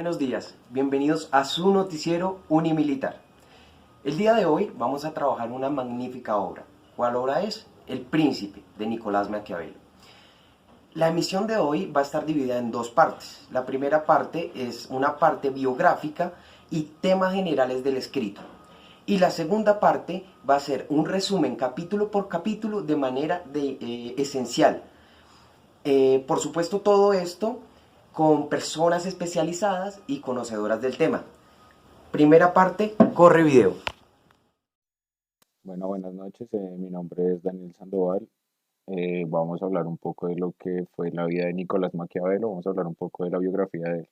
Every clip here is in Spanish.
buenos días. Bienvenidos a su noticiero Unimilitar. El día de hoy vamos a trabajar una magnífica obra. ¿Cuál obra es? El Príncipe, de Nicolás Maquiavelo. La emisión de hoy va a estar dividida en dos partes. La primera parte es una parte biográfica y temas generales del escrito. Y la segunda parte va a ser un resumen capítulo por capítulo de manera esencial. Por supuesto, todo esto con personas especializadas y conocedoras del tema. Primera parte, corre video. Bueno, buenas noches. Mi nombre es Daniel Sandoval. Vamos a hablar un poco de lo que fue la vida de Nicolás Maquiavelo. Vamos a hablar un poco de la biografía de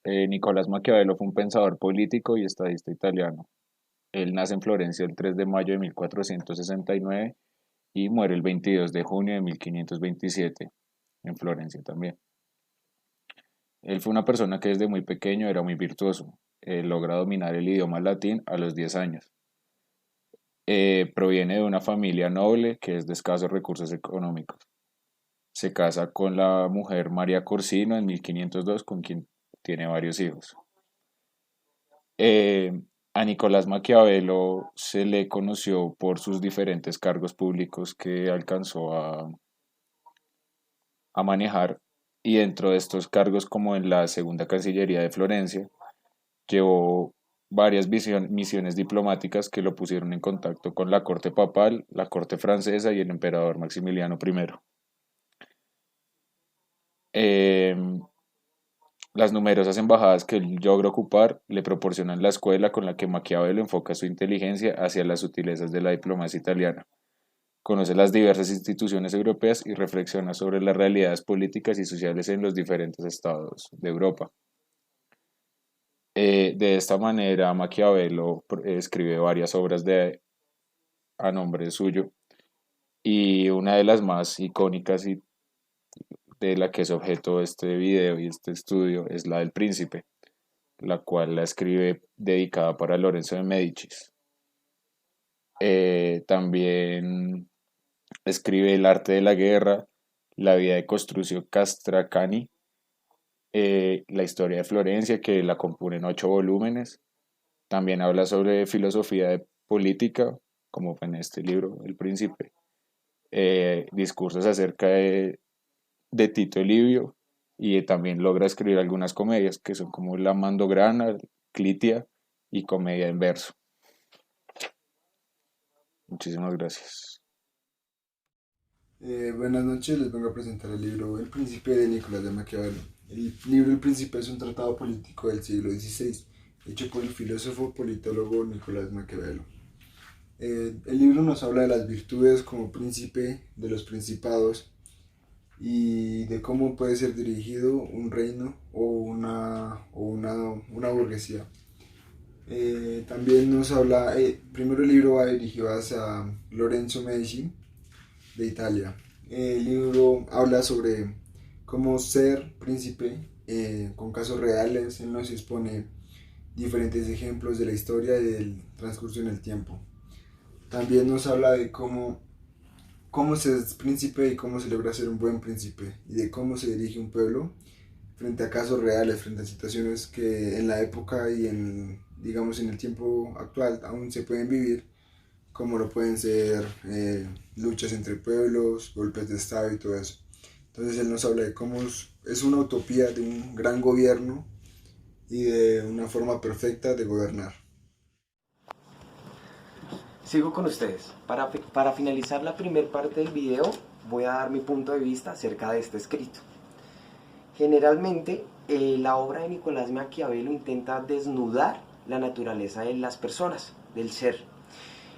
él. Nicolás Maquiavelo fue un pensador político y estadista italiano. Él nace en Florencia el 3 de mayo de 1469 y muere el 22 de junio de 1527, en Florencia también. Él fue una persona que desde muy pequeño era muy virtuoso. Logra dominar el idioma latín a los 10 años. Proviene de una familia noble que es de escasos recursos económicos. Se casa con la mujer María Corsino en 1502, con quien tiene varios hijos. Eh, a Nicolás Maquiavelo se le conoció por sus diferentes cargos públicos que alcanzó a manejar, y dentro de estos cargos, como en la Segunda Cancillería de Florencia, llevó varias misiones diplomáticas que lo pusieron en contacto con la corte papal, la corte francesa y el emperador Maximiliano I. Eh, las numerosas embajadas que él logra ocupar le proporcionan la escuela con la que Maquiavelo enfoca su inteligencia hacia las sutilezas de la diplomacia italiana. Conoce las diversas instituciones europeas y reflexiona sobre las realidades políticas y sociales en los diferentes estados de Europa. De esta manera, Maquiavelo escribe varias obras a nombre suyo, y una de las más icónicas y de la que es objeto este video y este estudio es la del Príncipe, la cual la escribe dedicada para Lorenzo de Médicis. También escribe El arte de la guerra, La vida de Costrucio Castracani, La historia de Florencia, que la compone en 8 volúmenes. También habla sobre filosofía de política, como en este libro, El Príncipe. Discursos acerca de Tito Livio, y también logra escribir algunas comedias que son como La Mandograna, Clitia y Comedia en verso. Muchísimas gracias. Buenas noches, les vengo a presentar el libro El Príncipe de Nicolás de Maquiavelo. El libro El Príncipe es un tratado político del siglo XVI, hecho por el filósofo politólogo Nicolás Maquiavelo. El libro nos habla de las virtudes como príncipe de los principados y de cómo puede ser dirigido un reino o una burguesía. También nos habla, primero el libro va dirigido hacia Lorenzo Medici, de Italia. El libro habla sobre cómo ser príncipe con casos reales. Él nos expone diferentes ejemplos de la historia y del transcurso en el tiempo. También nos habla de cómo se es príncipe y cómo se logra ser un buen príncipe, y de cómo se dirige un pueblo frente a casos reales, frente a situaciones que en la época y digamos en el tiempo actual aún se pueden vivir, como lo pueden ser luchas entre pueblos, golpes de Estado y todo eso. Entonces él nos habla de cómo es una utopía de un gran gobierno y de una forma perfecta de gobernar. Sigo con ustedes. Para finalizar la primera parte del video, voy a dar mi punto de vista acerca de este escrito. Generalmente, la obra de Nicolás Maquiavelo intenta desnudar la naturaleza de las personas, del ser.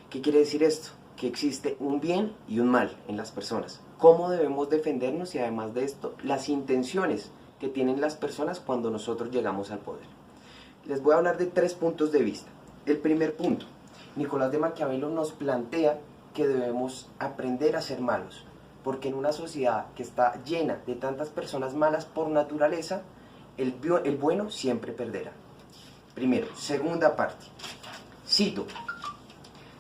¿Qué quiere decir esto? Que existe un bien y un mal en las personas. ¿Cómo debemos defendernos? Y además de esto, las intenciones que tienen las personas cuando nosotros llegamos al poder. Les voy a hablar de 3 puntos de vista. El primer punto, Nicolás de Maquiavelo nos plantea que debemos aprender a ser malos, porque en una sociedad que está llena de tantas personas malas por naturaleza, el bueno siempre perderá. Primero. Segunda parte, cito: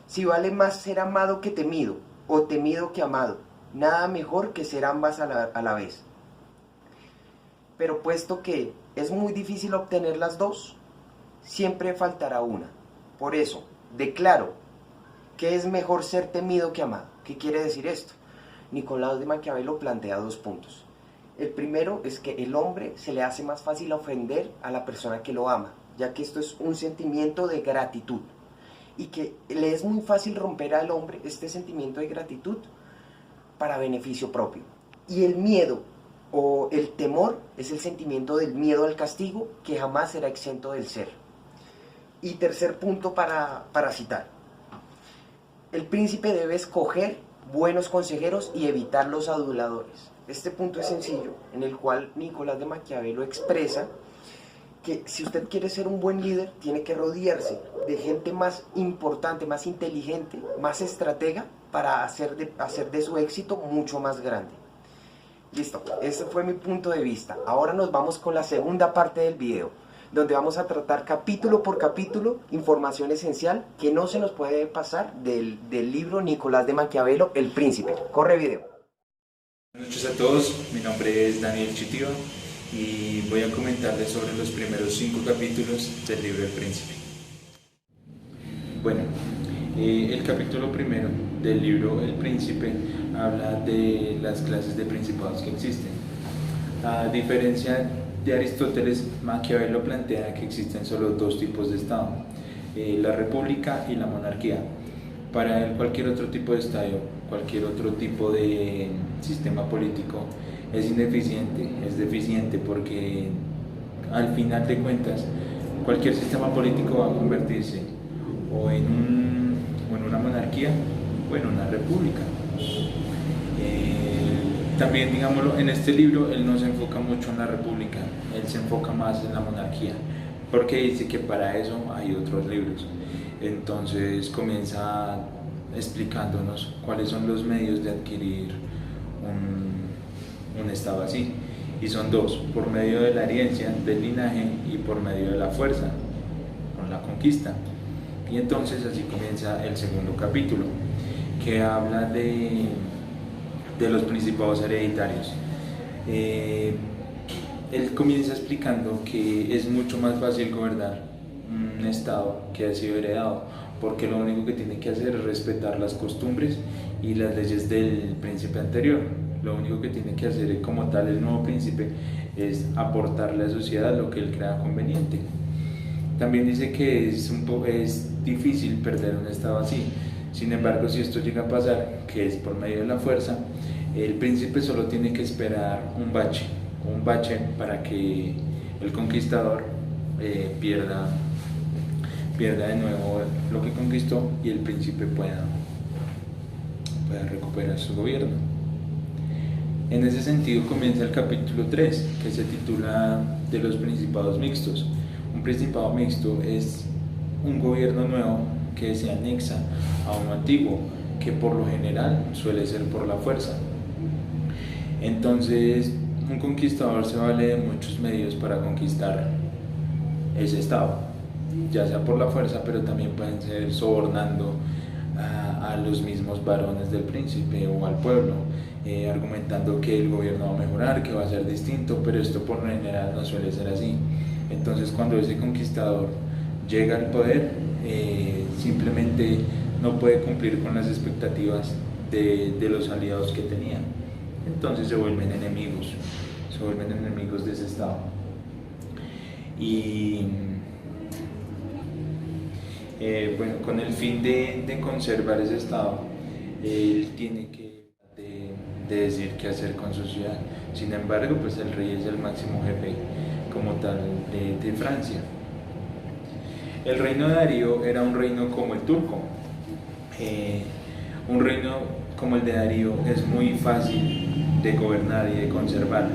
si vale más ser amado que temido, o temido que amado, nada mejor que ser ambas a la vez. pero puesto que es muy difícil obtener las dos, siempre faltará una. Por eso, declaro que es mejor ser temido que amado. ¿Qué quiere decir esto? Nicolás de Maquiavelo plantea dos puntos. El primero es que el hombre se le hace más fácil ofender a la persona que lo ama, ya que esto es un sentimiento de gratitud, y que le es muy fácil romper al hombre este sentimiento de gratitud para beneficio propio. Y el miedo o el temor es el sentimiento del miedo al castigo, que jamás será exento del ser. Y tercer punto para citar: el príncipe debe escoger buenos consejeros y evitar los aduladores. Este punto es sencillo, en el cual Nicolás de Maquiavelo expresa que si usted quiere ser un buen líder, tiene que rodearse de gente más importante, más inteligente, más estratega, para hacer de su éxito mucho más grande. Listo, ese fue mi punto de vista. Ahora nos vamos con la segunda parte del video, donde vamos a tratar capítulo por capítulo información esencial que no se nos puede pasar del libro Nicolás de Maquiavelo, El Príncipe. Corre video. Buenas noches a todos, mi nombre es Daniel Chitiva y voy a comentarles sobre los primeros 5 capítulos del libro El Príncipe. Bueno, el capítulo primero del libro El Príncipe habla de las clases de principados que existen. A diferencia de Aristóteles, Maquiavelo plantea que existen solo dos tipos de Estado, la república y la monarquía. Para él cualquier otro tipo de Estado, cualquier otro tipo de sistema político es ineficiente, es deficiente, porque al final de cuentas cualquier sistema político va a convertirse o en una monarquía o en una república. También, digámoslo, en este libro él no se enfoca mucho en la república, él se enfoca más en la monarquía, porque dice que para eso hay otros libros. Entonces comienza explicándonos cuáles son los medios de adquirir un estado así, y son dos: por medio de la herencia, del linaje, y por medio de la fuerza, con la conquista. Y entonces así comienza el segundo capítulo, que habla de los principados hereditarios. Él comienza explicando que es mucho más fácil gobernar un estado que ha sido heredado, porque lo único que tiene que hacer es respetar las costumbres y las leyes del príncipe anterior. Lo único que tiene que hacer como tal el nuevo príncipe es aportarle a la sociedad lo que él crea conveniente. También dice que es difícil perder un estado así. Sin embargo, si esto llega a pasar, que es por medio de la fuerza, el príncipe solo tiene que esperar un bache para que el conquistador pierda de nuevo lo que conquistó y el príncipe pueda recuperar su gobierno. En ese sentido comienza el capítulo 3, que se titula de los principados mixtos. Un principado mixto es un gobierno nuevo que se anexa a uno antiguo, que por lo general suele ser por la fuerza. Entonces, un conquistador se vale de muchos medios para conquistar ese estado, ya sea por la fuerza, pero también pueden ser sobornando a los mismos varones del príncipe o al pueblo, argumentando que el gobierno va a mejorar, que va a ser distinto, pero esto por lo general no suele ser así. Entonces, cuando ese conquistador llega al poder, simplemente no puede cumplir con las expectativas de los aliados que tenían. Entonces se vuelven enemigos de ese estado. Y bueno, con el fin de conservar ese estado, él tiene que de decir qué hacer con su ciudad. Sin embargo, pues el rey es el máximo jefe como tal de Francia. El reino de Darío era un reino como el turco. Un reino como el de Darío es muy fácil de gobernar y de conservar,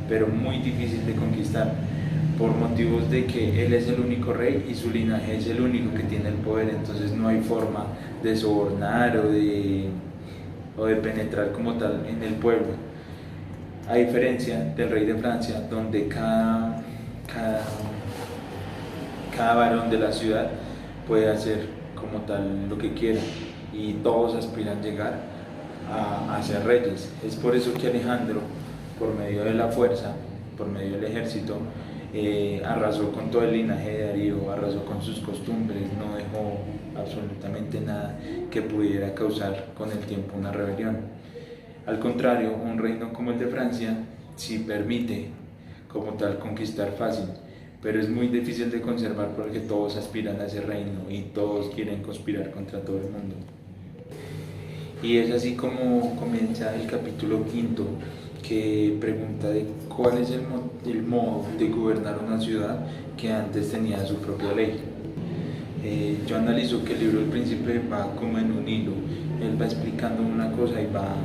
pero muy difícil de conquistar, por motivos de que él es el único rey y su linaje es el único que tiene el poder. Entonces no hay forma de sobornar o de penetrar como tal en el pueblo, a diferencia del rey de Francia, donde cada varón de la ciudad puede hacer como tal lo que quiera, y todos aspiran a llegar a ser reyes. Es por eso que Alejandro, por medio de la fuerza, por medio del ejército, arrasó con todo el linaje de Darío, arrasó con sus costumbres, no dejó absolutamente nada que pudiera causar con el tiempo una rebelión. Al contrario, un reino como el de Francia sí permite como tal conquistar fácil, pero es muy difícil de conservar porque todos aspiran a ese reino y todos quieren conspirar contra todo el mundo. Y es así como comienza el capítulo 5, que pregunta de cuál es el modo de gobernar una ciudad que antes tenía su propia ley. Yo analizo que el libro del Príncipe va como en un hilo, él va explicando una cosa y va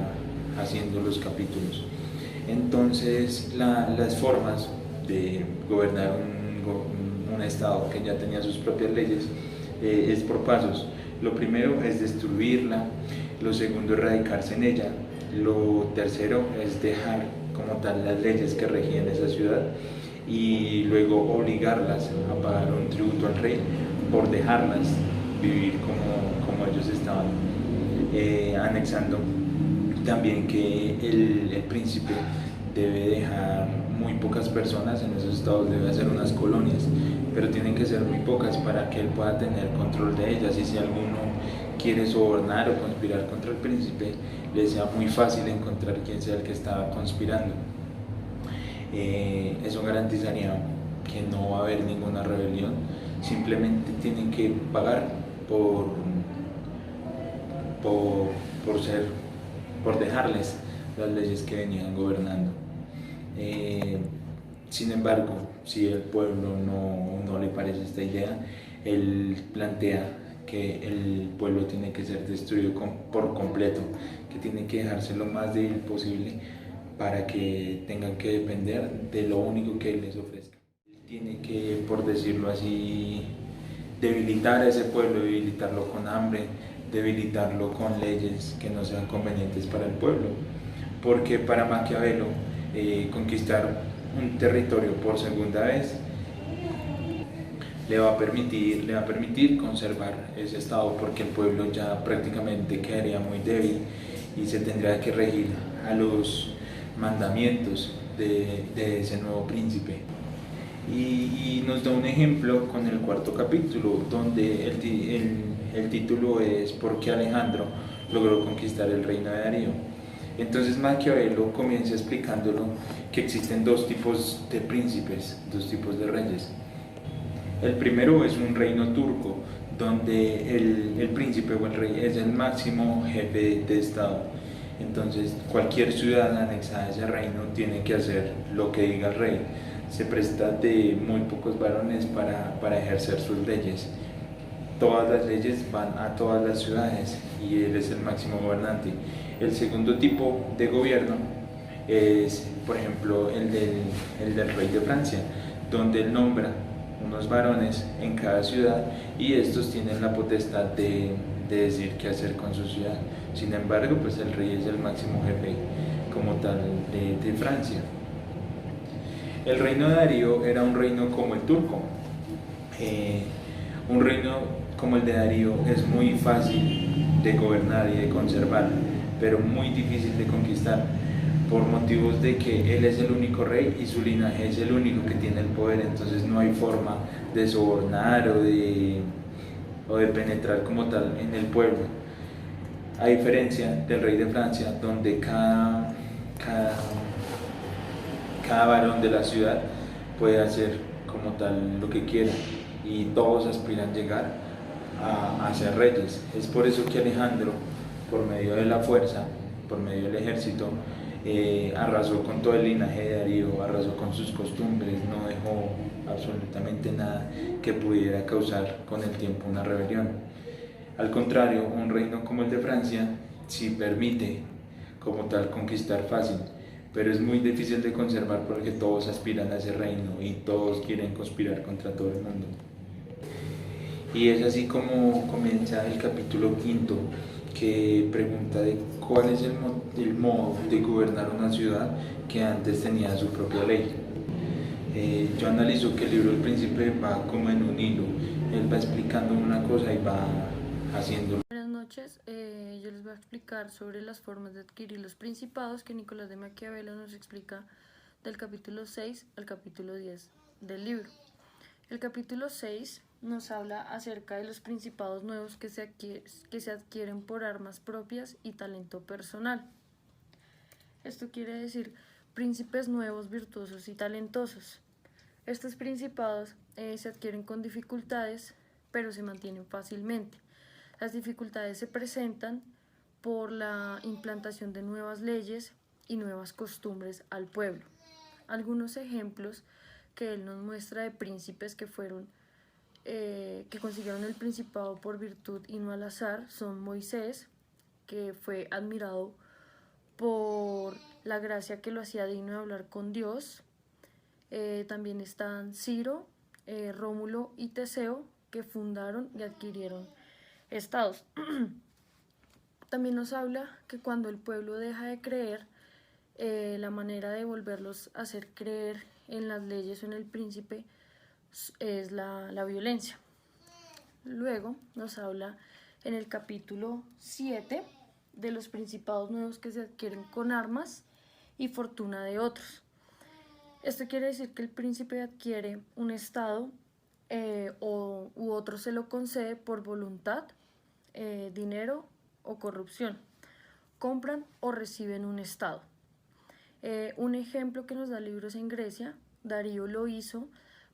haciendo los capítulos. Entonces las formas de gobernar un estado que ya tenía sus propias leyes es por pasos. Lo primero es destruirla, lo segundo es radicarse en ella, lo tercero es dejar como tal las leyes que regían esa ciudad y luego obligarlas a pagar un tributo al rey por dejarlas vivir como ellos estaban, anexando también que el príncipe debe dejar muy pocas personas en esos estados, debe hacer unas colonias, pero tienen que ser muy pocas para que él pueda tener control de ellas, y si alguno quiere sobornar o conspirar contra el príncipe, le sea muy fácil encontrar quién sea el que está conspirando. Eso garantizaría que no va a haber ninguna rebelión, simplemente tienen que pagar por dejarles las leyes que venían gobernando. Sin embargo, si el pueblo no le parece esta idea, él plantea que el pueblo tiene que ser destruido por completo, que tiene que dejarse lo más débil posible para que tengan que depender de lo único que él les ofrezca. Tiene que, por decirlo así, debilitar a ese pueblo, debilitarlo con hambre, debilitarlo con leyes que no sean convenientes para el pueblo, porque para Maquiavelo conquistar un territorio por segunda vez le va a permitir conservar ese estado, porque el pueblo ya prácticamente quedaría muy débil y se tendría que regir a los mandamientos de ese nuevo príncipe. Y nos da un ejemplo con el cuarto capítulo, donde el título es ¿Por qué Alejandro logró conquistar el reino de Darío? Entonces Maquiavelo comienza explicándolo que existen dos tipos de príncipes, dos tipos de reyes. El primero es un reino turco, donde el príncipe o el rey es el máximo jefe de estado. Entonces cualquier ciudad anexada a ese reino tiene que hacer lo que diga el rey. Se presta de muy pocos varones para ejercer sus leyes. Todas las leyes van a todas las ciudades y él es el máximo gobernante. El segundo tipo de gobierno es, por ejemplo, el del rey de Francia, donde él nombra unos varones en cada ciudad y estos tienen la potestad de decir qué hacer con su ciudad. Sin embargo, pues el rey es el máximo jefe como tal de Francia. El reino de Darío era un reino como el turco. Un reino como el de Darío es muy fácil de gobernar y de conservar, pero muy difícil de conquistar, por motivos de que él es el único rey y su linaje es el único que tiene el poder. Entonces no hay forma de sobornar o de penetrar como tal en el pueblo, a diferencia del rey de Francia, donde cada varón de la ciudad puede hacer como tal lo que quiera y todos aspiran a llegar a ser reyes. Es por eso que Alejandro, por medio de la fuerza, por medio del ejército, arrasó con todo el linaje de Darío, arrasó con sus costumbres, no dejó absolutamente nada que pudiera causar con el tiempo una rebelión. Al contrario, un reino como el de Francia sí permite como tal conquistar fácil, pero es muy difícil de conservar porque todos aspiran a ese reino y todos quieren conspirar contra todo el mundo. Y es así como comienza el capítulo 5, que pregunta de cuál es el modo de gobernar una ciudad que antes tenía su propia ley. Yo analizo que el libro del Príncipe va como en un hilo, él va explicando una cosa y va haciendo. Buenas noches, yo les voy a explicar sobre las formas de adquirir los principados que Nicolás de Maquiavelo nos explica del capítulo 6 al capítulo 10 del libro. El capítulo 6 nos habla acerca de los principados nuevos que se adquieren por armas propias y talento personal. Esto quiere decir príncipes nuevos, virtuosos y talentosos. Estos principados se adquieren con dificultades, pero se mantienen fácilmente. Las dificultades se presentan por la implantación de nuevas leyes y nuevas costumbres al pueblo. Algunos ejemplos que él nos muestra de príncipes que consiguieron el principado por virtud y no al azar son Moisés, que fue admirado por la gracia que lo hacía digno de hablar con Dios. También están Ciro, Rómulo y Teseo, que fundaron y adquirieron estados. También nos habla que cuando el pueblo deja de creer, la manera de volverlos a hacer creer en las leyes o en el príncipe es la violencia. Luego nos habla en el capítulo 7 de los principados nuevos que se adquieren con armas y fortuna de otros. Esto quiere decir que el príncipe adquiere un estado u otro se lo concede por voluntad, dinero o corrupción. Compran o reciben un estado. Un ejemplo que nos da libros en Grecia, Darío lo hizo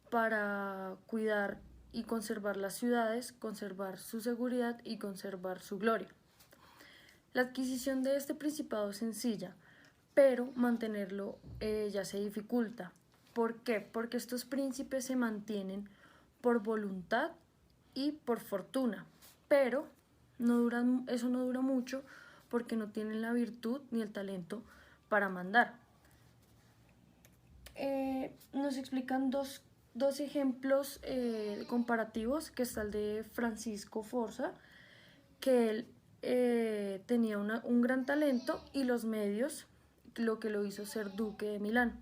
para cuidar y conservar las ciudades, conservar su seguridad y conservar su gloria. La adquisición de este principado es sencilla, pero mantenerlo ya se dificulta. ¿Por qué? Porque estos príncipes se mantienen por voluntad y por fortuna, pero eso no dura mucho porque no tienen la virtud ni el talento para mandar. Nos explican dos ejemplos comparativos, que está el de Francisco Forza, que él tenía un gran talento y los medios, lo que lo hizo ser duque de Milán.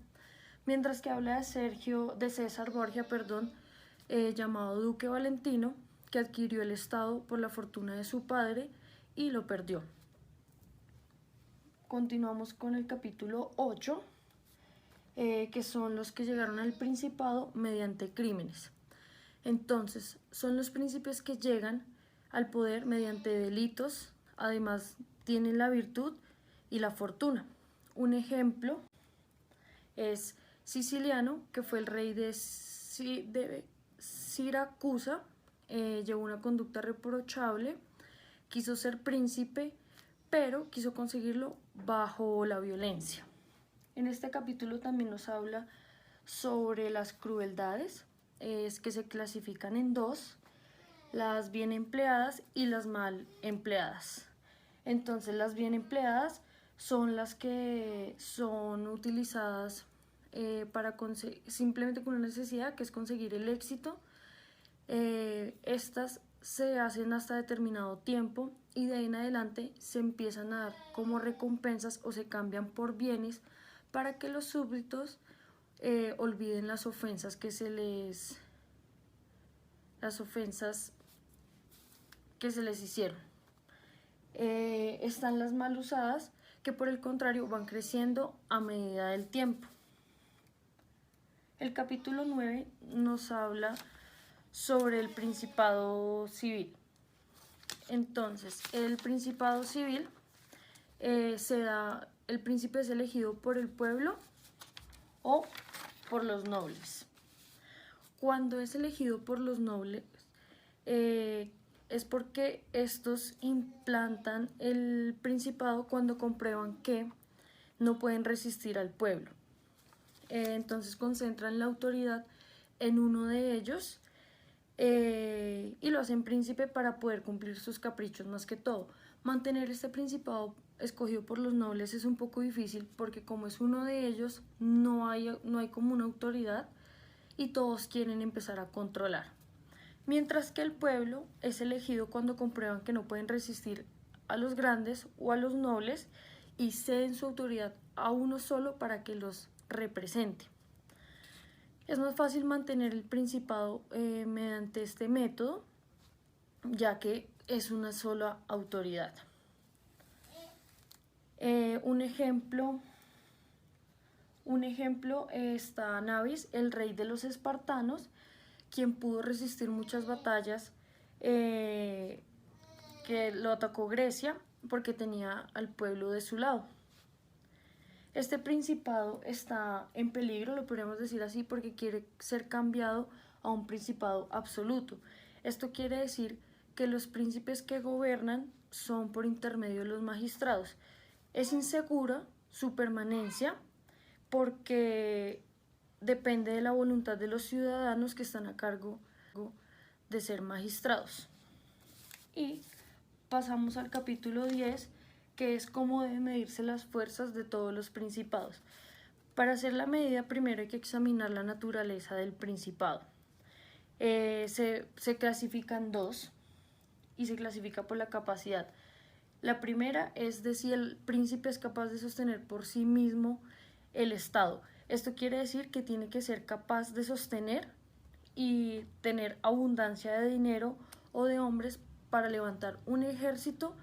Mientras que habla de César Borgia, llamado Duque Valentino, que adquirió el estado por la fortuna de su padre y lo perdió. Continuamos con el capítulo 8, que son los que llegaron al principado mediante crímenes. Entonces, son los príncipes que llegan al poder mediante delitos, además tienen la virtud y la fortuna. Un ejemplo es Siciliano, que fue el rey de Siracusa, llevó una conducta reprochable, quiso ser príncipe, pero quiso conseguirlo bajo la violencia. En este capítulo también nos habla sobre las crueldades, que se clasifican en dos: las bien empleadas y las mal empleadas. Entonces, las bien empleadas son las que son utilizadas simplemente con una necesidad, que es conseguir el éxito. Estas se hacen hasta determinado tiempo y de ahí en adelante se empiezan a dar como recompensas o se cambian por bienes para que los súbditos olviden las ofensas que se les hicieron. Están las mal usadas, que por el contrario van creciendo a medida del tiempo. El capítulo 9 nos habla sobre el principado civil. Entonces, el principado civil el príncipe es elegido por el pueblo o por los nobles. Cuando es elegido por los nobles, es porque estos implantan el principado cuando comprueban que no pueden resistir al pueblo. Entonces concentran la autoridad en uno de ellos y lo hacen príncipe para poder cumplir sus caprichos más que todo. Mantener este principado escogido por los nobles es un poco difícil porque como es uno de ellos no hay como una autoridad y todos quieren empezar a controlar. Mientras que el pueblo es elegido cuando comprueban que no pueden resistir a los grandes o a los nobles y ceden su autoridad a uno solo para que los represente. Es más fácil mantener el principado mediante este método, ya que es una sola autoridad. Un ejemplo está Nabis, el rey de los espartanos, quien pudo resistir muchas batallas que lo atacó Grecia porque tenía al pueblo de su lado. Este principado está en peligro, lo podríamos decir así, porque quiere ser cambiado a un principado absoluto. Esto quiere decir que los príncipes que gobiernan son por intermedio de los magistrados. Es insegura su permanencia porque depende de la voluntad de los ciudadanos que están a cargo de ser magistrados. Y pasamos al capítulo 10, que es cómo deben medirse las fuerzas de todos los principados. Para hacer la medida, primero hay que examinar la naturaleza del principado. Se clasifican dos y se clasifica por la capacidad. La primera es de si el príncipe es capaz de sostener por sí mismo el Estado. Esto quiere decir que tiene que ser capaz de sostener y tener abundancia de dinero o de hombres para levantar un ejército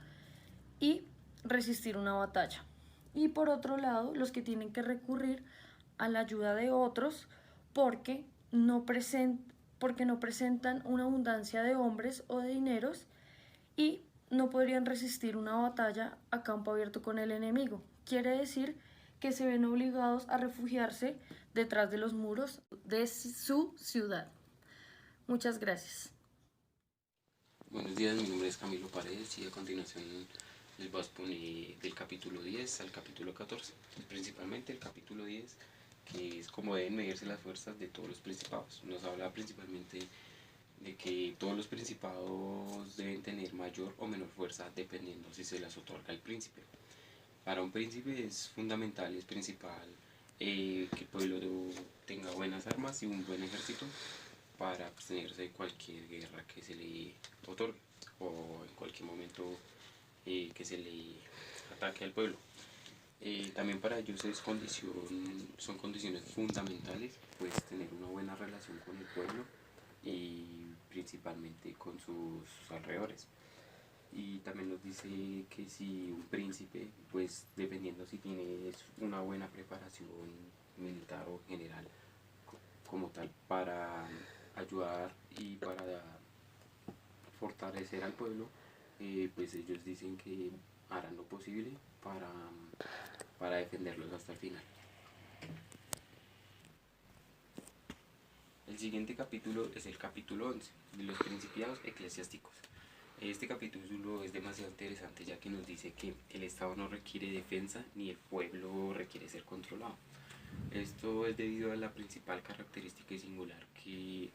y resistir una batalla. Y por otro lado, los que tienen que recurrir a la ayuda de otros porque no presentan una abundancia de hombres o de dineros y no podrían resistir una batalla a campo abierto con el enemigo. Quiere decir que se ven obligados a refugiarse detrás de los muros de su ciudad. Muchas gracias. Buenos días, mi nombre es Camilo Paredes y a continuación les voy a exponer del capítulo 10 al capítulo 14. Principalmente el capítulo 10, que es cómo deben medirse las fuerzas de todos los principados. Nos habla principalmente de que todos los principados deben tener mayor o menor fuerza dependiendo si se las otorga el príncipe. Para un príncipe es fundamental y es principal que el pueblo tenga buenas armas y un buen ejército para abstenerse de cualquier guerra que se le otorgue o en cualquier momento que se le ataque al pueblo. También para ellos son condiciones fundamentales pues tener una buena relación con el pueblo y principalmente con sus alrededores. Y también nos dice que si un príncipe, pues dependiendo si tiene una buena preparación militar o general como tal para ayudar y para fortalecer al pueblo, pues ellos dicen que harán lo posible para defenderlos hasta el final. El siguiente capítulo es el capítulo 11, de los principiados eclesiásticos. Este capítulo es demasiado interesante ya que nos dice que el Estado no requiere defensa ni el pueblo requiere ser controlado. Esto es debido a la principal característica y singular que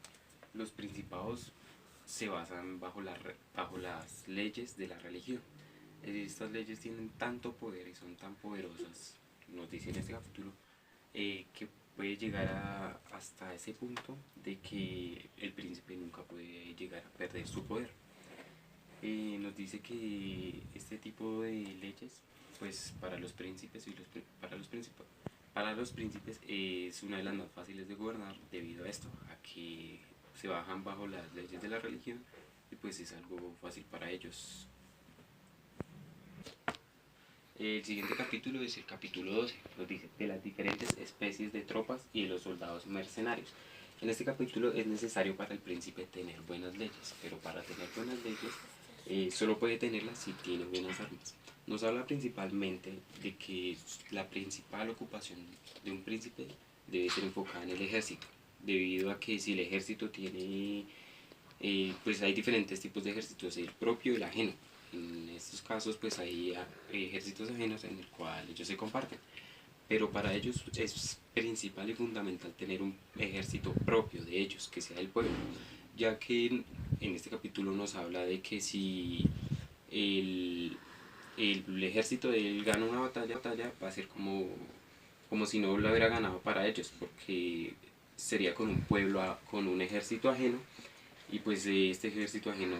los principados se basan bajo las leyes de la religión. Estas leyes tienen tanto poder y son tan poderosas, nos dice en este capítulo, que puede llegar hasta ese punto de que el príncipe nunca puede llegar a perder su poder. Nos dice que este tipo de leyes, pues para los príncipes para los príncipes es una de las más fáciles de gobernar debido a esto, a que se bajan bajo las leyes de la religión y pues es algo fácil para ellos. El siguiente capítulo es el capítulo 12, nos dice de las diferentes especies de tropas y de los soldados mercenarios. En este capítulo es necesario para el príncipe tener buenas leyes, pero para tener buenas leyes solo puede tenerlas si tiene buenas armas. Nos habla principalmente de que la principal ocupación de un príncipe debe ser enfocada en el ejército, debido a que si el ejército tiene, pues hay diferentes tipos de ejércitos, el propio y el ajeno. En estos casos pues hay ejércitos ajenos en el cual ellos se comparten, pero para ellos es principal y fundamental tener un ejército propio de ellos, que sea del pueblo, ya que en este capítulo nos habla de que si el ejército de él gana una batalla va a ser como si no lo hubiera ganado para ellos, porque sería con un pueblo, con un ejército ajeno, y pues este ejército ajeno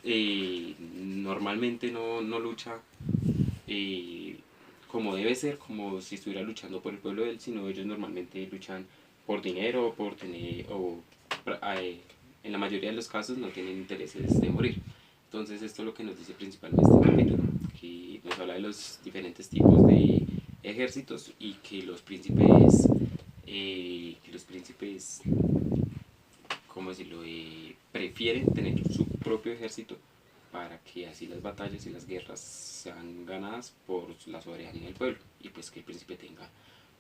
normalmente no lucha como debe ser, como si estuviera luchando por el pueblo de él, sino ellos normalmente luchan por dinero, por tener, en la mayoría de los casos no tienen intereses de morir. Entonces esto es lo que nos dice principalmente este capítulo, que nos habla de los diferentes tipos de ejércitos y que los príncipes, ¿cómo decirlo?, prefieren tener su propio ejército para que así las batallas y las guerras sean ganadas por la soberanía del pueblo y pues que el príncipe tenga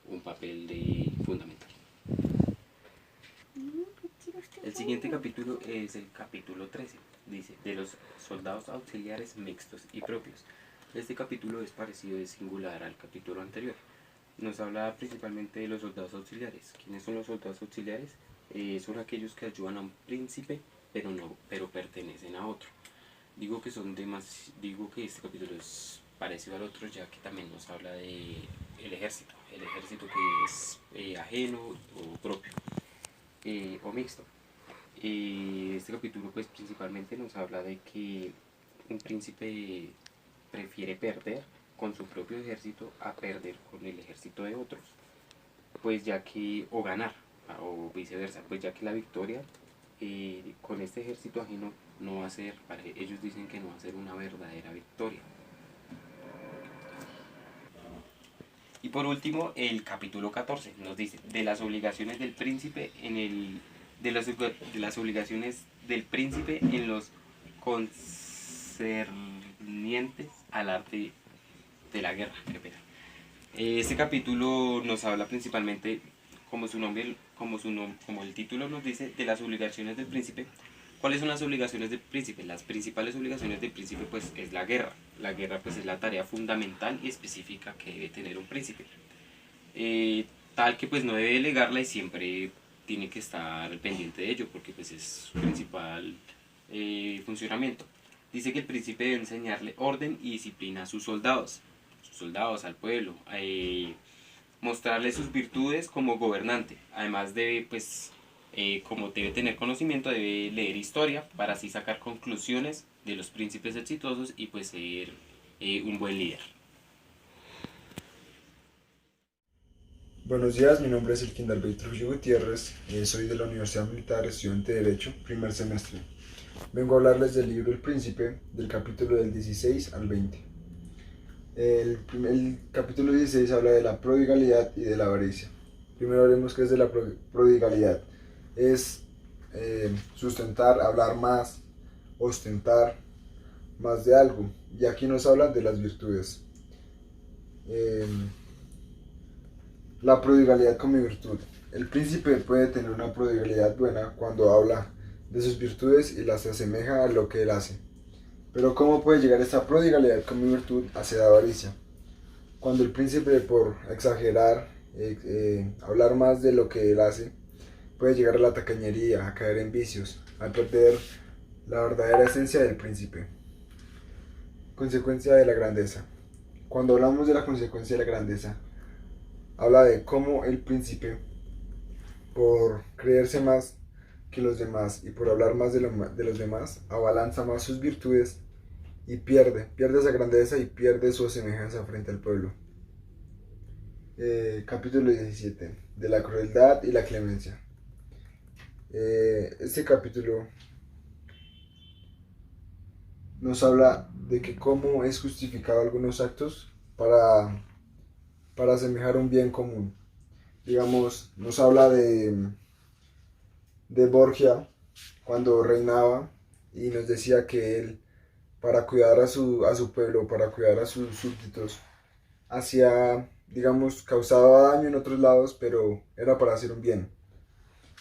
un papel fundamental. El siguiente capítulo es el capítulo 13, dice, de los soldados auxiliares mixtos y propios. Este capítulo es parecido de singular al capítulo anterior. Nos habla principalmente de los soldados auxiliares. ¿Quiénes son los soldados auxiliares? Son aquellos que ayudan a un príncipe, pero pertenecen a otro. Digo que este capítulo es parecido al otro, ya que también nos habla de el ejército que es ajeno o propio o mixto. Este capítulo pues principalmente nos habla de que un príncipe prefiere perder con su propio ejército a perder con el ejército de otros, pues ya que, o ganar, o viceversa, pues ya que la victoria con este ejército ajeno no va a ser, para ellos dicen que no va a ser una verdadera victoria. Y por último, el capítulo 14 nos dice de las obligaciones del príncipe de las obligaciones del príncipe en los concernientes al arte de la guerra. Este capítulo nos habla principalmente, como el título nos dice, de las obligaciones del príncipe. ¿Cuáles son las obligaciones del príncipe? Las principales obligaciones del príncipe pues es la guerra. La guerra pues es la tarea fundamental y específica que debe tener un príncipe. Tal que pues no debe delegarla y siempre tiene que estar pendiente de ello porque pues es su principal funcionamiento. Dice que el príncipe debe enseñarle orden y disciplina a sus soldados, al pueblo, mostrarle sus virtudes como gobernante. Además debe pues como debe tener conocimiento, debe leer historia para así sacar conclusiones de los príncipes exitosos y pues ser un buen líder. Buenos días, mi nombre es Elkin David Trujillo Gutiérrez, soy de la Universidad Militar, estudiante de Derecho, primer semestre. Vengo a hablarles del libro El Príncipe, del capítulo del 16 al 20. El capítulo 16 habla de la prodigalidad y de la avaricia. Primero haremos qué es de la prodigalidad. Es sustentar, hablar más, ostentar más de algo. Y aquí nos habla de las virtudes. La prodigalidad como virtud. El príncipe puede tener una prodigalidad buena cuando habla de sus virtudes y las asemeja a lo que él hace. Pero ¿cómo puede llegar esta prodigalidad como virtud hacia la avaricia? Cuando el príncipe, por exagerar, hablar más de lo que él hace, puede llegar a la tacañería, a caer en vicios, a perder la verdadera esencia del príncipe. Consecuencia de la grandeza. Cuando hablamos de la consecuencia de la grandeza, habla de cómo el príncipe, por creerse más que los demás y por hablar más de los demás, abalanza más sus virtudes y pierde esa grandeza y pierde su semejanza frente al pueblo. Capítulo 17, de la crueldad y la clemencia. Este capítulo nos habla de que cómo es justificado algunos actos para asemejar un bien común. Digamos, nos habla de Borgia cuando reinaba y nos decía que él, para cuidar a su pueblo, para cuidar a sus súbditos, hacía, digamos, causaba daño en otros lados, pero era para hacer un bien.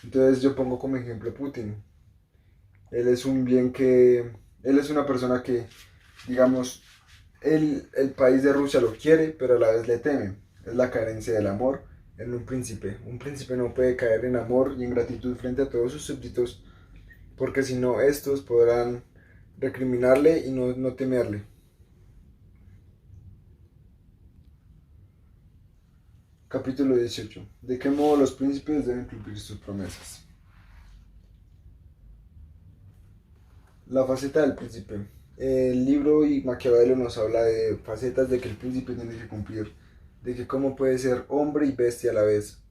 Entonces yo pongo como ejemplo Putin. Él es una persona que, digamos, el país de Rusia lo quiere, pero a la vez le teme. Es la carencia del amor en un príncipe. Un príncipe no puede caer en amor y en gratitud frente a todos sus súbditos, porque si no, estos podrán recriminarle y no temerle. Capítulo 18. ¿De qué modo los príncipes deben cumplir sus promesas? La faceta del príncipe. El libro y Maquiavelo nos habla de facetas de que el príncipe tiene que cumplir, de que cómo puede ser hombre y bestia a la vez.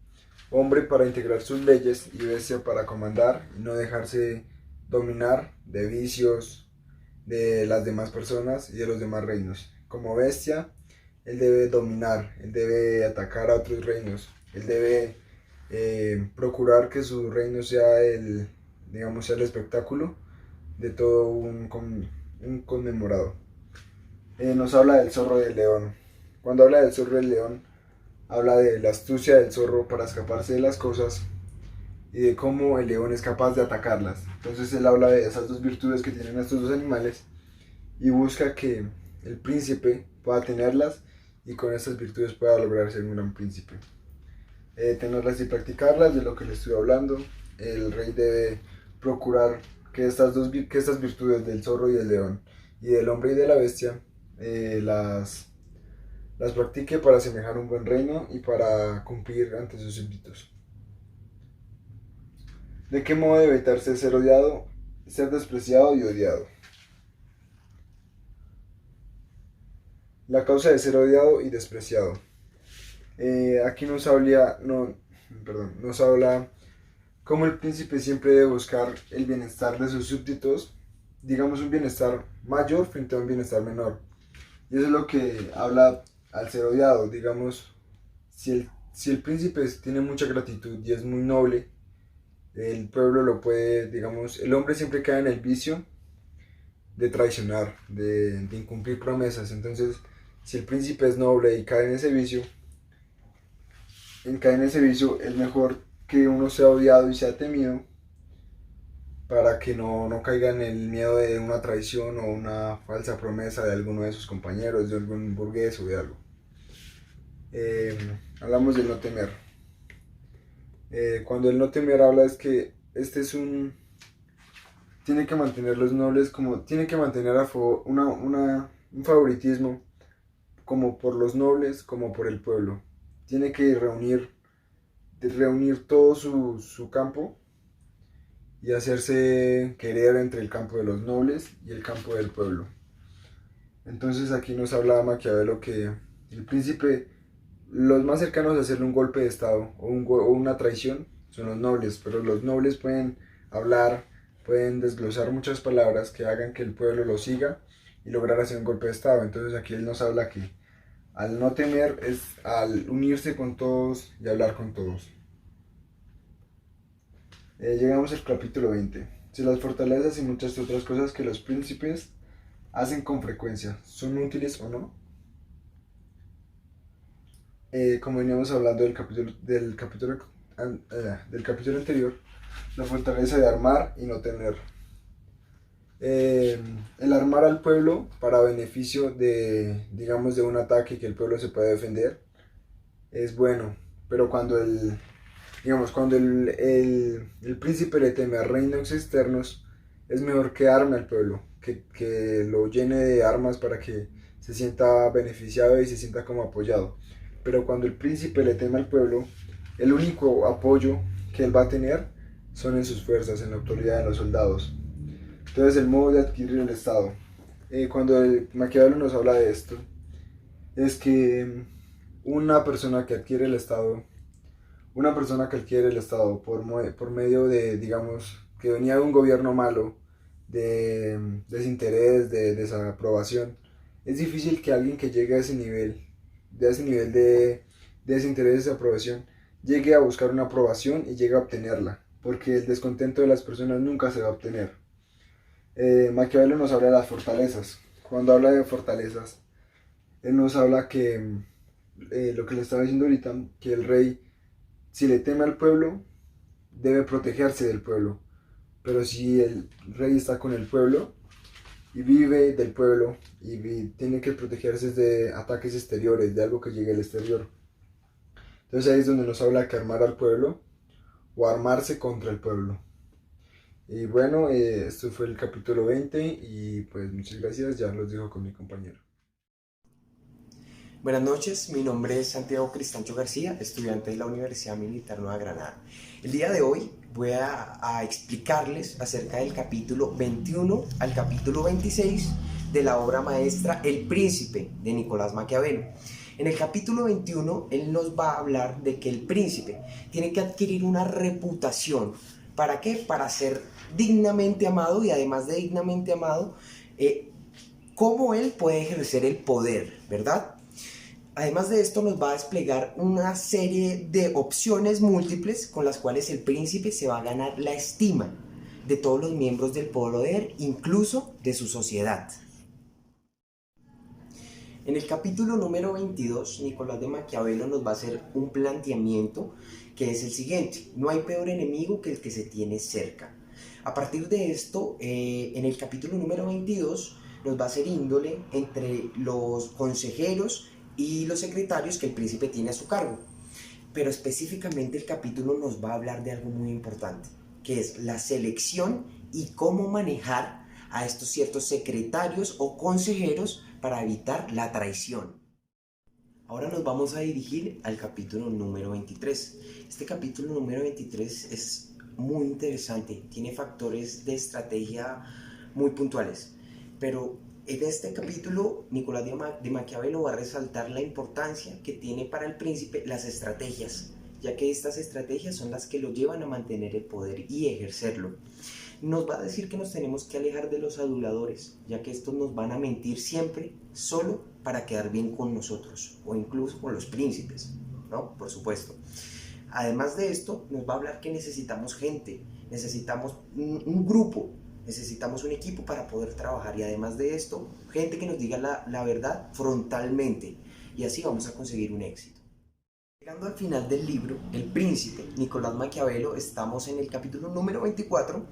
Hombre para integrar sus leyes y bestia para comandar y no dejarse dominar de vicios de las demás personas y de los demás reinos. Como bestia él debe dominar, él debe atacar a otros reinos, él debe procurar que su reino sea sea el espectáculo de todo un conmemorado. Nos habla del zorro y del león. Cuando habla del zorro y del león, habla de la astucia del zorro para escaparse de las cosas y de cómo el león es capaz de atacarlas. Entonces él habla de esas dos virtudes que tienen estos dos animales y busca que el príncipe pueda tenerlas y con estas virtudes pueda lograr ser un gran príncipe. Tenerlas y practicarlas, de lo que le estoy hablando. El rey debe procurar que estas virtudes del zorro y del león y del hombre y de la bestia las practique para asemejar un buen reino y para cumplir ante sus súbditos. ¿De qué modo debe evitarse ser odiado, ser despreciado y odiado? La causa de ser odiado y despreciado. Aquí nos habla cómo el príncipe siempre debe buscar el bienestar de sus súbditos, digamos un bienestar mayor frente a un bienestar menor. Y eso es lo que habla al ser odiado, digamos, si el príncipe tiene mucha gratitud y es muy noble, el pueblo lo puede, digamos, el hombre siempre cae en el vicio de traicionar, de incumplir promesas. Entonces, si el príncipe es noble y cae en ese vicio, es mejor que uno sea odiado y sea temido para que no caiga en el miedo de una traición o una falsa promesa de alguno de sus compañeros, de algún burgués o de algo. Hablamos del no temer. Cuando el no temer habla es que tiene que mantener los nobles tiene que mantener un favoritismo como por los nobles como por el pueblo. Tiene que reunir todo su campo y hacerse querer entre el campo de los nobles y el campo del pueblo. Entonces aquí nos habla Maquiavelo que el príncipe, los más cercanos a hacerle un golpe de estado o una traición son los nobles, pero los nobles pueden hablar, pueden desglosar muchas palabras que hagan que el pueblo lo siga y lograr hacer un golpe de estado. Entonces aquí él nos habla que al no temer es al unirse con todos y hablar con todos. Llegamos al capítulo 20. Si las fortalezas y muchas otras cosas que los príncipes hacen con frecuencia, ¿son útiles o no? Como veníamos hablando del capítulo anterior, la fortaleza de armar y no tener. El armar al pueblo para beneficio de un ataque que el pueblo se puede defender es bueno, pero cuando el príncipe le teme a reinos externos, es mejor que arme al pueblo, que lo llene de armas para que se sienta beneficiado y se sienta como apoyado. Pero cuando el príncipe le teme al pueblo, el único apoyo que él va a tener son en sus fuerzas, en la autoridad de los soldados. Entonces el modo de adquirir el Estado. Cuando Maquiavelo nos habla de esto, es que una persona que adquiere el Estado por medio de, digamos, que venía de un gobierno malo, de desinterés, de desaprobación, es difícil que alguien que llegue a ese nivel de desinterés y desaprobación, llegue a buscar una aprobación y llegue a obtenerla, porque el descontento de las personas nunca se va a obtener. Maquiavelo nos habla de las fortalezas. Cuando habla de fortalezas, él nos habla que lo que le estaba diciendo ahorita, que el rey, si le teme al pueblo, debe protegerse del pueblo. Pero si el rey está con el pueblo y vive del pueblo y tiene que protegerse de ataques exteriores, de algo que llegue al exterior. Entonces ahí es donde nos habla que armar al pueblo o armarse contra el pueblo. Y bueno, esto fue el capítulo 20 y pues muchas gracias, ya los dejo con mi compañero. Buenas noches, mi nombre es Santiago Cristancho García, estudiante de la Universidad Militar Nueva Granada. El día de hoy voy a explicarles acerca del capítulo 21 al capítulo 26 de la obra maestra El Príncipe de Nicolás Maquiavelo. En el capítulo 21 él nos va a hablar de que el príncipe tiene que adquirir una reputación. ¿Para qué? Para ser dignamente amado y además de dignamente amado, cómo él puede ejercer el poder, ¿verdad? Además de esto nos va a desplegar una serie de opciones múltiples con las cuales el príncipe se va a ganar la estima de todos los miembros del poder, incluso de su sociedad. En el capítulo número 22, Nicolás de Maquiavelo nos va a hacer un planteamiento que es el siguiente: no hay peor enemigo que el que se tiene cerca. A partir de esto, en el capítulo número 22 nos va a hacer índole entre los consejeros y los secretarios que el príncipe tiene a su cargo. Pero específicamente el capítulo nos va a hablar de algo muy importante, que es la selección y cómo manejar a estos ciertos secretarios o consejeros para evitar la traición. Ahora nos vamos a dirigir al capítulo número 23. Este capítulo número 23 es muy interesante, tiene factores de estrategia muy puntuales, pero en este capítulo Nicolás de Maquiavelo va a resaltar la importancia que tiene para el príncipe las estrategias, ya que estas estrategias son las que lo llevan a mantener el poder y ejercerlo. Nos va a decir que nos tenemos que alejar de los aduladores, ya que estos nos van a mentir siempre solo para quedar bien con nosotros, o incluso con los príncipes, ¿no? Por supuesto. Además de esto, nos va a hablar que necesitamos gente, necesitamos un grupo, necesitamos un equipo para poder trabajar, y además de esto, gente que nos diga la verdad frontalmente, y así vamos a conseguir un éxito. Llegando al final del libro, El Príncipe, Nicolás Maquiavelo, estamos en el capítulo número 24.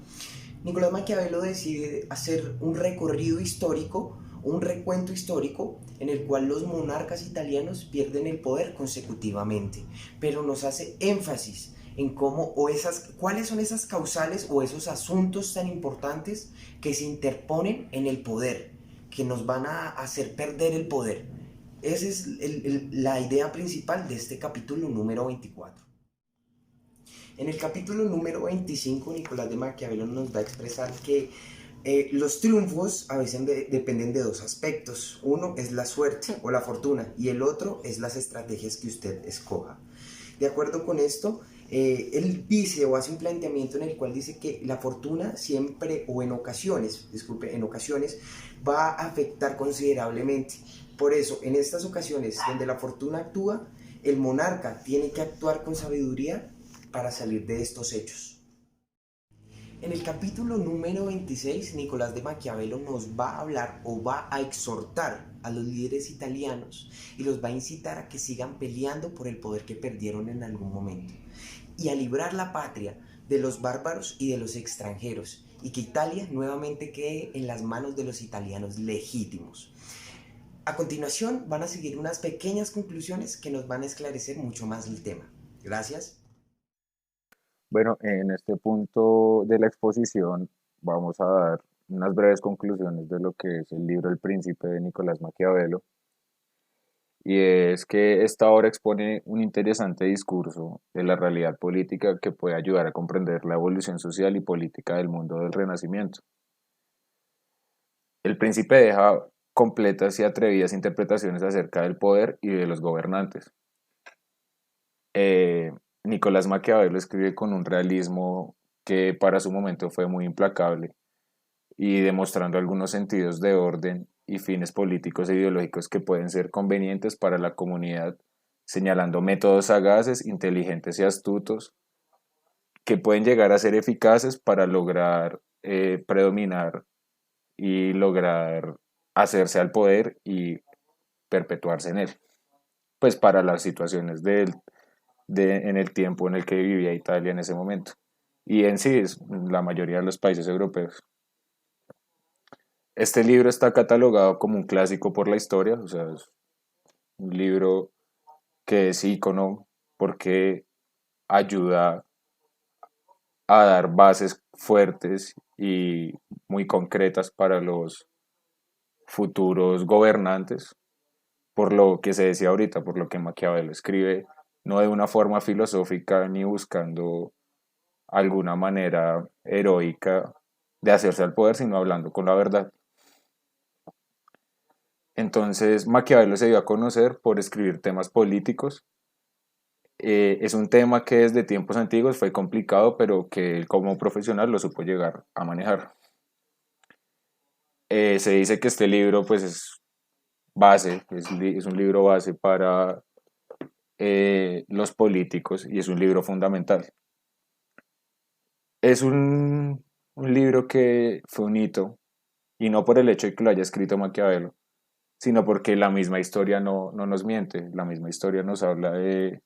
Nicolás Maquiavelo decide hacer un recorrido histórico, un recuento histórico en el cual los monarcas italianos pierden el poder consecutivamente, pero nos hace énfasis en cuáles son esas causales o esos asuntos tan importantes que se interponen en el poder, que nos van a hacer perder el poder. Esa es la idea principal de este capítulo número 24. En el capítulo número 25, Nicolás de Maquiavelo nos va a expresar que los triunfos a veces dependen de dos aspectos. Uno es la suerte o la fortuna, y el otro es las estrategias que usted escoja. De acuerdo con esto, él dice o hace un planteamiento en el cual dice que la fortuna siempre o en ocasiones va a afectar considerablemente. Por eso, en estas ocasiones donde la fortuna actúa, el monarca tiene que actuar con sabiduría para salir de estos hechos. En el capítulo número 26, Nicolás de Maquiavelo nos va a hablar o va a exhortar a los líderes italianos y los va a incitar a que sigan peleando por el poder que perdieron en algún momento y a librar la patria de los bárbaros y de los extranjeros, y que Italia nuevamente quede en las manos de los italianos legítimos. A continuación van a seguir unas pequeñas conclusiones que nos van a esclarecer mucho más el tema. Gracias. Bueno, en este punto de la exposición vamos a dar unas breves conclusiones de lo que es el libro El Príncipe de Nicolás Maquiavelo. Y es que esta obra expone un interesante discurso de la realidad política que puede ayudar a comprender la evolución social y política del mundo del Renacimiento. El príncipe deja completas y atrevidas interpretaciones acerca del poder y de los gobernantes. Nicolás Maquiavelo escribe con un realismo que para su momento fue muy implacable, y demostrando algunos sentidos de orden y fines políticos e ideológicos que pueden ser convenientes para la comunidad, señalando métodos sagaces, inteligentes y astutos que pueden llegar a ser eficaces para lograr predominar y lograr hacerse al poder y perpetuarse en él, pues para las situaciones en el tiempo en el que vivía Italia en ese momento, y en sí es la mayoría de los países europeos. Este libro está catalogado como un clásico por la historia, o sea, es un libro que es ícono porque ayuda a dar bases fuertes y muy concretas para los futuros gobernantes, por lo que se decía ahorita, por lo que Maquiavelo escribe, no de una forma filosófica ni buscando alguna manera heroica de hacerse al poder, sino hablando con la verdad. Entonces Maquiavelo se dio a conocer por escribir temas políticos. Es un tema que desde tiempos antiguos fue complicado, pero que él como profesional lo supo llegar a manejar. Se dice que este libro pues es base, es un libro base para los políticos y es un libro fundamental. Es un libro que fue un hito, y no por el hecho de que lo haya escrito Maquiavelo, sino porque la misma historia no nos miente, la misma historia nos habla de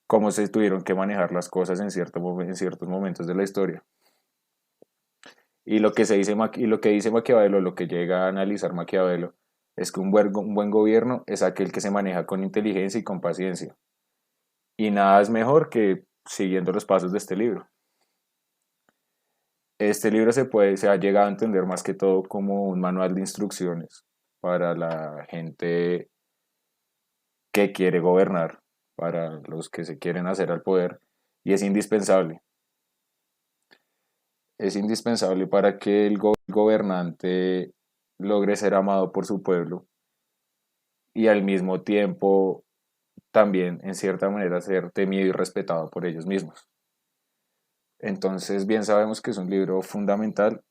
cómo se tuvieron que manejar las cosas en en ciertos momentos de la historia. Y lo que y lo que dice Maquiavelo, lo que llega a analizar Maquiavelo, es que un buen gobierno es aquel que se maneja con inteligencia y con paciencia. Y nada es mejor que siguiendo los pasos de este libro. Este libro se ha llegado a entender más que todo como un manual de instrucciones para la gente que quiere gobernar, para los que se quieren hacer al poder, y es indispensable. Es indispensable para que el gobernante logre ser amado por su pueblo y al mismo tiempo también, en cierta manera, ser temido y respetado por ellos mismos. Entonces, bien sabemos que es un libro fundamental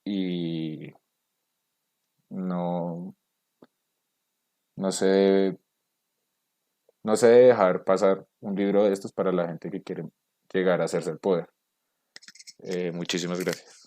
y no, no se debe, no se debe dejar pasar un libro de estos para la gente que quiere llegar a hacerse el poder. Muchísimas gracias.